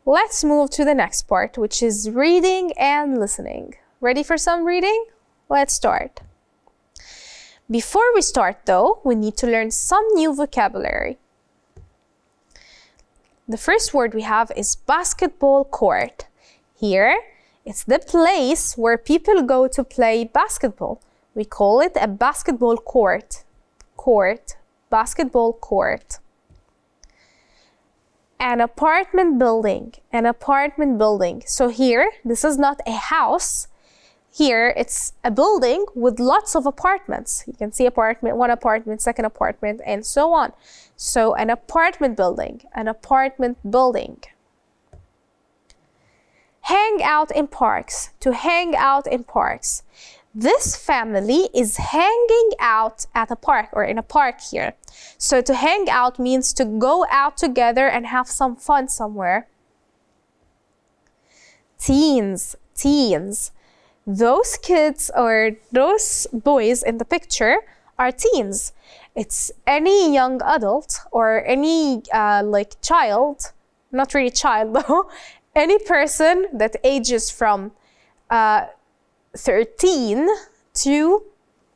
let's move to the next part, which is reading and listening. Ready for some reading? Let's start. Before we start though, we need to learn some new vocabulary. The first word we have is basketball court. Here, it's the place where people go to play basketball. We call it a basketball court. Basketball court. An apartment building. So here, this is not a house. Here, it's a building with lots of apartments. You can see apartment, one apartment, second apartment, and so on. So an apartment building. Hang out in parks. To hang out in parks. This family is hanging out at a park or in a park here. So to hang out means to go out together and have some fun somewhere. Teens. Those kids or those boys in the picture are teens. It's any young adult or any child, not really child though, any person that ages from 13 to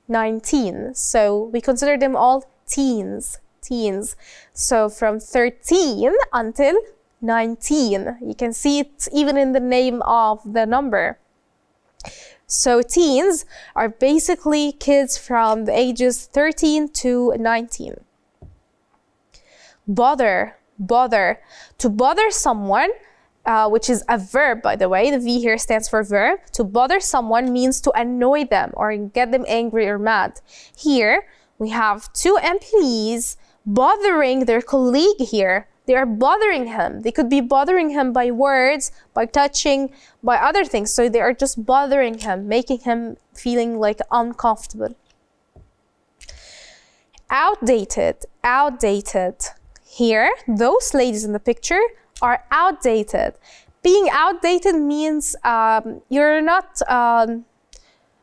19. So we consider them all teens. So from 13 until 19. You can see it even in the name of the number. So teens are basically kids from the ages 13 to 19. Bother. To bother someone, which is a verb, by the way. The V here stands for verb. To bother someone means to annoy them or get them angry or mad. Here, we have two employees bothering their colleague here. They are bothering him. They could be bothering him by words, by touching, by other things. So they are just bothering him, making him feeling like uncomfortable. Outdated. Here, those ladies in the picture are outdated. Being outdated means you're not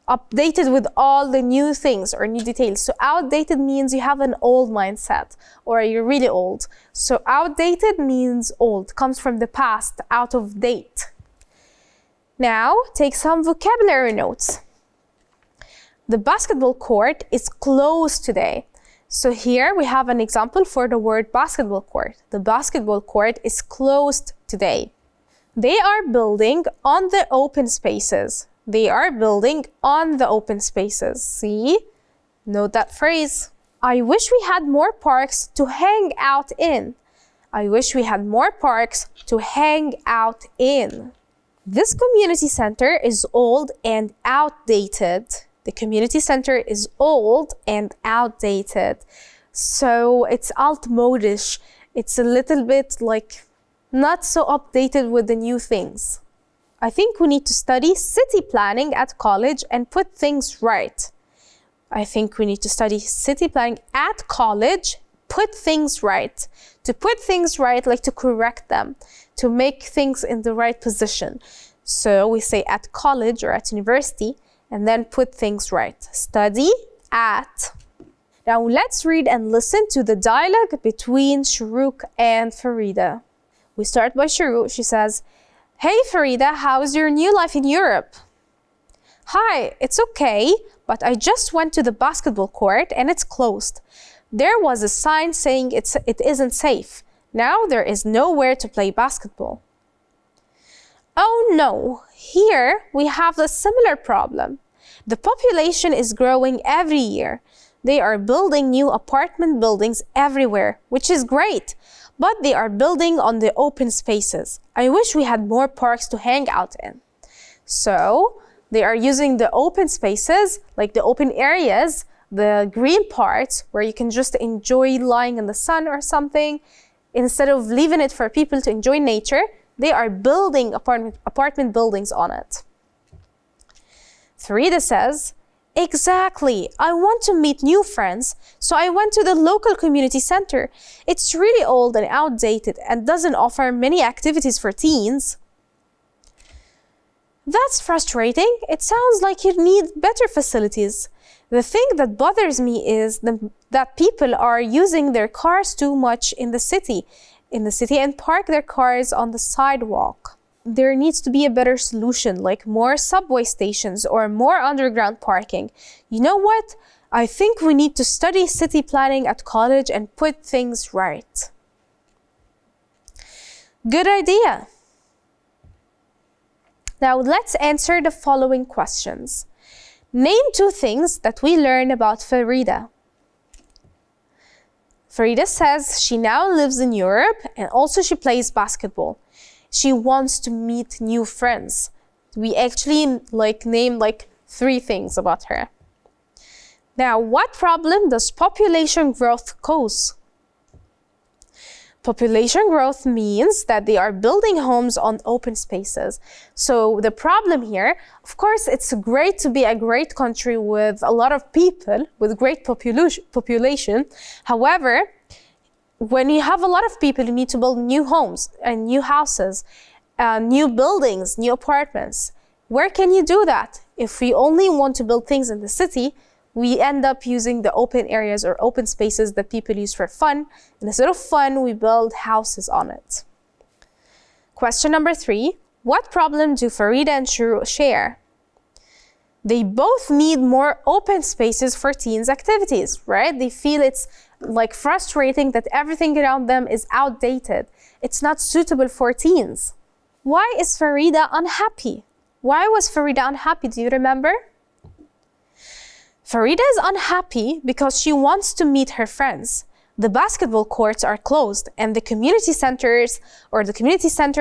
updated with all the new things or new details. So outdated means you have an old mindset or you're really old. So outdated means old, comes from the past, out of date. Now take some vocabulary notes. The basketball court is closed today. So here we have an example for the word basketball court. The basketball court is closed today. They are building on the open spaces. See? Note that phrase. I wish we had more parks to hang out in. This community center is old and outdated. The community center is old and outdated. So it's altmodisch. It's a little bit like not so updated with the new things. I think we need to study city planning at college and put things right. To put things right. To put things right, like to correct them, to make things in the right position. So we say at college or at university, and then put things right. Study at. Now let's read and listen to the dialogue between Shuruk and Farida. We start by Shuruk. She says, "Hey Farida, how's your new life in Europe?" "Hi, it's okay, but I just went to the basketball court and it's closed. There was a sign saying it isn't safe. Now there is nowhere to play basketball." "Oh no, here we have a similar problem. The population is growing every year. They are building new apartment buildings everywhere, which is great, but they are building on the open spaces. I wish we had more parks to hang out in." So they are using the open spaces, like the open areas, the green parts where you can just enjoy lying in the sun or something. Instead of leaving it for people to enjoy nature, they are building apartment buildings on it. Farida says, "Exactly. I want to meet new friends, so I went to the local community center. It's really old and outdated and doesn't offer many activities for teens." "That's frustrating. It sounds like you need better facilities. The thing that bothers me is that people are using their cars too much in the city. in the city and park their cars on the sidewalk. There needs to be a better solution, like more subway stations or more underground parking. You know what? I think we need to study city planning at college and put things right. Good idea. Now let's answer the following questions. Name 2 things that we learn about Farida. Farida says she now lives in Europe and also she plays basketball. She wants to meet new friends. We actually name 3 things about her. Now, what problem does population growth cause? Population growth means that they are building homes on open spaces. So the problem here, of course, it's great to be a great country with a lot of people, with great population. However, when you have a lot of people, you need to build new homes and new houses, new buildings, new apartments. Where can you do that? If we only want to build things in the city, we end up using the open areas or open spaces that people use for fun. And instead of fun, we build houses on it. Question number 3, what problem do Farida and Shuru share? They both need more open spaces for teens' activities, right? They feel it's frustrating that everything around them is outdated. It's not suitable for teens. Why is Farida unhappy? Why was Farida unhappy? Do you remember? Farida is unhappy because she wants to meet her friends. The basketball courts are closed and the community center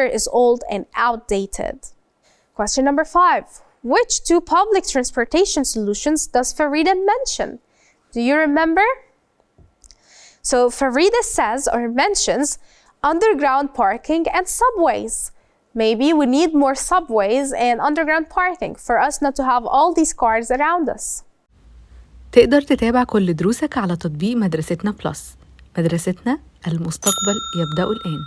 is old and outdated. Question number 5. Which 2 public transportation solutions does Farida mention? Do you remember? So Farida says or mentions underground parking and subways. Maybe we need more subways and underground parking for us not to have all these cars around us. تقدر تتابع كل دروسك على تطبيق مدرستنا بلس. مدرستنا، المستقبل يبدأ الآن.